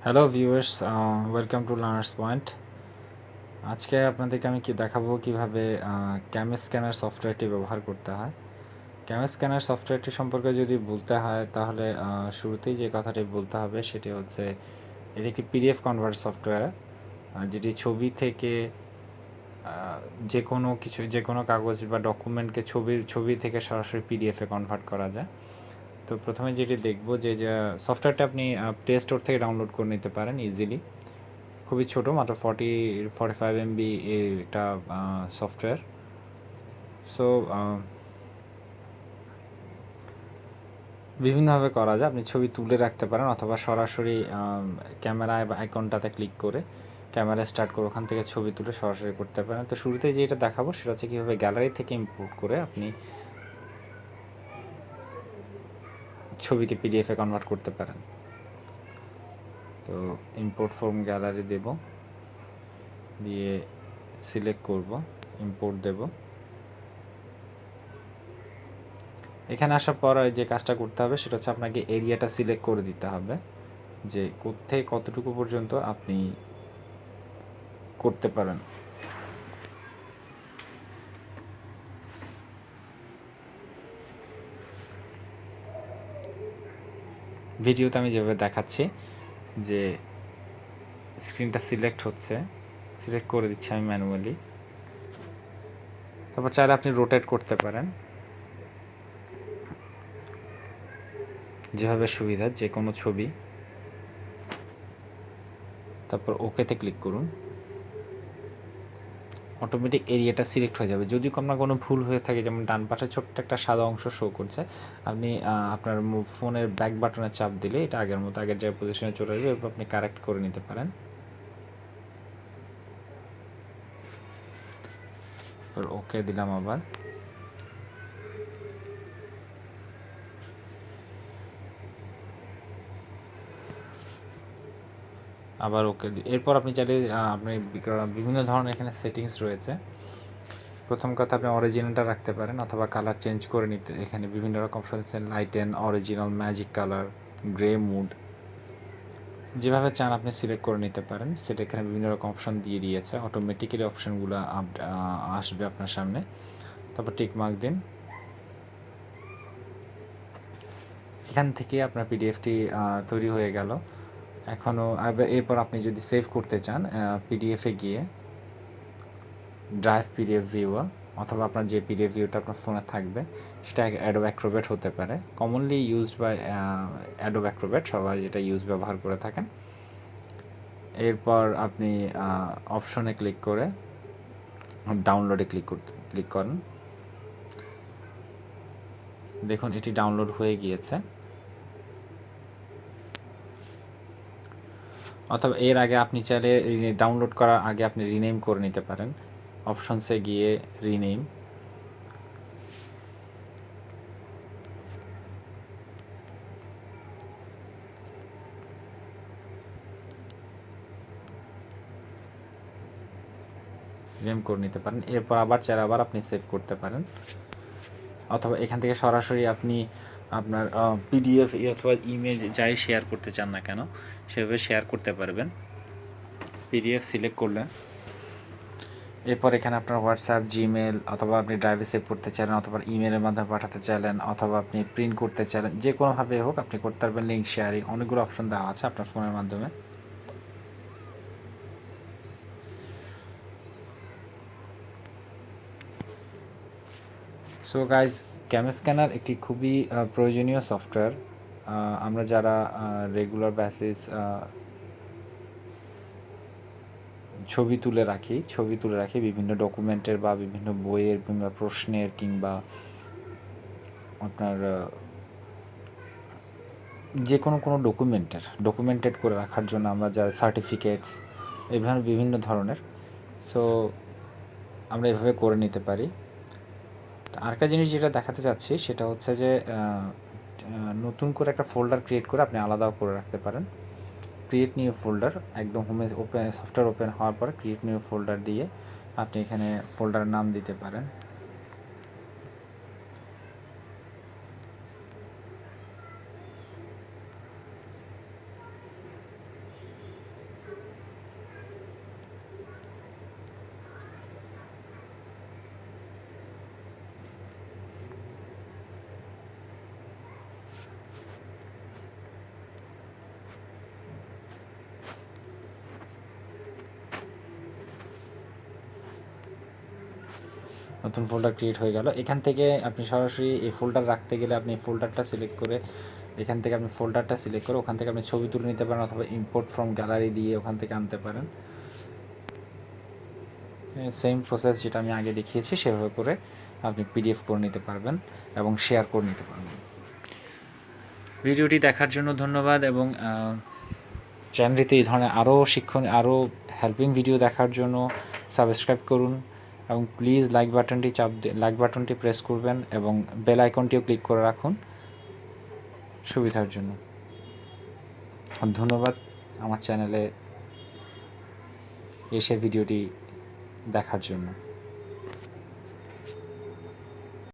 Hello viewers, welcome to learners point. আজকে আপনাদেরকে আমি দেখাবো কিভাবে ক্যামেস স্ক্যানার সফটওয়্যারটি ব্যবহার করতে হয়। ক্যামেস স্ক্যানার সফটওয়্যারটি সম্পর্কে যদি বলতে হয় তাহলে শুরুতেই যে কথাটি বলতে হবে সেটি হচ্ছে এটি একটি পিডিএফ কনভার্ট সফটওয়্যার, যেটি ছবি থেকে যে কোনো কাগজ বা ডকুমেন্টকে ছবি থেকে সরাসরি পিডিএফে কনভার্ট করা যায়। তো প্রথমে যেটি দেখব যে সফটওয়্যারটা আপনি প্লে স্টোর থেকে ডাউনলোড করে নিতে পারেন ইজিলি। খুবই ছোটো, মাত্র 45 MB এটা সফটওয়্যার। সো বিভিন্নভাবে করা যায়। আপনি ছবি তুলে রাখতে পারেন অথবা সরাসরি ক্যামেরায় বা আইকনটাতে ক্লিক করে ক্যামেরা স্টার্ট করে ওখান থেকে ছবি তুলে সরাসরি করতে পারেন। তো শুরুতেই যেটা দেখাবো সেটা হচ্ছে কীভাবে গ্যালারি থেকে ইম্পোর্ট করে আপনি ছবিকে পিডিএফে কনভার্ট করতে পারেন। তো ইম্পোর্ট ফ্রম গ্যালারি দেব, দিয়ে সিলেক্ট করব, ইম্পোর্ট দেব। এখানে আসার পর যে কাজটা করতে হবে সেটা হচ্ছে আপনাকে এরিয়াটা সিলেক্ট করে দিতে হবে যে কোত্থেকে কতটুকু পর্যন্ত আপনি করতে পারেন। ভিডিওতে আমি যেভাবে দেখাচ্ছি যে স্ক্রিনটা সিলেক্ট হচ্ছে, সিলেক্ট করে দিচ্ছি আমি ম্যানুয়ালি। তারপর চাইলে আপনি রোটেট করতে পারেন যেভাবে সুবিধা, যে কোনো ছবি। তারপর ওকেতে ক্লিক করুন, অটোমেটিক এরিয়াটা সিলেক্ট হয়ে যাবে। যদি আপনার কোনো ভুল হয়ে থাকে, যেমন ডান পাশে ছোট্ট একটা সাদা অংশ শো করছে, আপনি আপনার ফোনের ব্যাক বাটনে চাপ দিলে এটা আগের মতো আগের যে পজিশনে চলে আসবে, এরপর আপনি কারেক্ট করে নিতে পারেন। ওকে দিলাম, আবার ওকে। এরপর আপনি চাইলে আপনি বিভিন্ন ধরনের এখানে সেটিংস রয়েছে। প্রথম কথা, আপনি অরিজিনালটা রাখতে পারেন অথবা কালার চেঞ্জ করে নিতে। এখানে বিভিন্ন রকম অপশন আছে, lighten, original, magic colour, grey mood, যেভাবে চান আপনি সিলেক্ট করে নিতে পারেন। সেটা এখানে বিভিন্ন রকম অপশন দিয়ে দিয়েছে, অটোমেটিক্যালি অপশনগুলো আসবে আপনার সামনে। তারপর টিক মার্ক দিন। এখান থেকে আপনার পিডিএফটি তৈরি হয়ে গেল। এরপর আপনি যদি সেভ করতে চান, পিডিএফে গিয়ে ড্রাইভ পিডিএফ ভিউয়ার অথবা আপনার যে পিডিএফ ভিউটা আপনার ফোনে থাকবে সেটা অ্যাডোব অ্যাক্রোব্যাট হতে পারে। Commonly used by Adobe Acrobat, সবাই যেটা ব্যবহার করে থাকেন। এরপর আপনি অপশনে ক্লিক করে ডাউনলোডে ক্লিক করেন। দেখুন এটি ডাউনলোড হয়ে গিয়েছে। অথবা এর আগে আপনি চাইলে ডাউনলোড করার আগে আপনি রিনেম করে নিতে পারেন। অপশনসে গিয়ে রিনেম, করে নিতে পারেন। এরপর আবার আপনি সেভ করতে পারেন, অথবা এখান থেকে সরাসরি আপনি আপনার পিডিএফ অথবা ইমেজ যাই শেয়ার করতে চান না কেন সেভাবে শেয়ার করতে পারবেন। পিডিএফ সিলেক্ট করলে এরপর এখানে আপনার হোয়াটসঅ্যাপ, জিমেল, অথবা আপনি ড্রাইভে সেভ করতে চাইলেন, অথবা ইমেলের মাধ্যমে পাঠাতে চাইলেন, অথবা আপনি প্রিন্ট করতে চাইলেন, যে কোনোভাবে হোক আপনি করতে পারবেন। লিঙ্ক শেয়ারিং, অনেকগুলো অপশন দেওয়া আছে আপনার ফোনের মাধ্যমে। সো গাইজ, ক্যামেরা স্ক্যানার একটি খুবই প্রয়োজনীয় সফটওয়্যার। আমরা যারা রেগুলার বেসিস ছবি তুলে রাখি বিভিন্ন ডকুমেন্টের বা বিভিন্ন বইয়ের কিংবা প্রশ্নের কিংবা আপনার যে কোনো ডকুমেন্টেড করে রাখার জন্য আমরা যা সার্টিফিকেটস এভাবে বিভিন্ন ধরনের, সো আমরা এভাবে করে নিতে পারি। আরেকটা জিনিস যেটা দেখাতে চাচ্ছি সেটা হচ্ছে যে নতুন করে একটা ফোল্ডার ক্রিয়েট করে আপনি আলাদাও করে রাখতে পারেন। ক্রিয়েট নিউ ফোল্ডার, একদম সফটওয়্যার ওপেন হওয়ার পরে ক্রিয়েট নিউ ফোল্ডার দিয়ে আপনি এখানে ফোল্ডারের নাম দিতে পারেন। নতুন ফোল্ডার ক্রিয়েট হয়ে গেল। এখান থেকে আপনি সরাসরি এই ফোল্ডার রাখতে গেলে আপনি ফোল্ডারটা সিলেক্ট করে এখান থেকে আপনি ফোল্ডারটা সিলেক্ট করে ওখান থেকে আপনি ছবি তুলে নিতে পারেন অথবা ইম্পোর্ট ফ্রম গ্যালারি দিয়ে ওখান থেকে আনতে পারেন। সেম প্রসেস যেটা আমি আগে দেখিয়েছি সেভাবে করে আপনি পিডিএফ করে নিতে পারবেন এবং শেয়ার করে নিতে পারবেন। ভিডিওটি দেখার জন্য ধন্যবাদ এবং চ্যানেলটিতে এই ধরনের আরও হেল্পিং ভিডিও দেখার জন্য সাবস্ক্রাইব করুন এবং প্লিজ লাইক বাটনটি প্রেস করবেন এবং বেল আইকনটিও ক্লিক করে রাখুন সুবিধার জন্য। ধন্যবাদ আমার চ্যানেলে এসে ভিডিওটি দেখার জন্য।